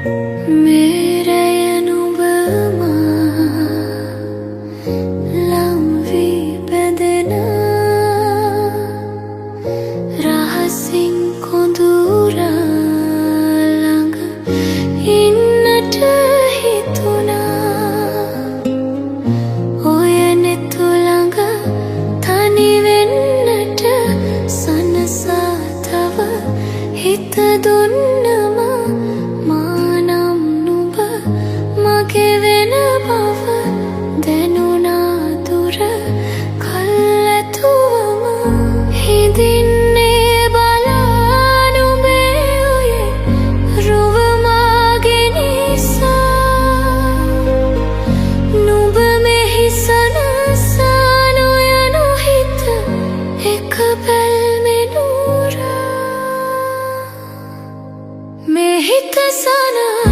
मेरे अनुभव लंबी बदना रहसिंग कोंदूरा लंग इन्नट हितुना ओयने तुलंग तनि वेन्नट सनसा तव हित दुन्नम माනම් නුඹ මගේ වෙන බව දැනුණා දුර කල්ැතුවම හිඳින්නේ බලා නුඹේ ඔයේ රුව මාගේ නිසා නුඹ මෙහි සනසා නොයනු හිත එක බැල්මෙන් උරා මේ හිත සනා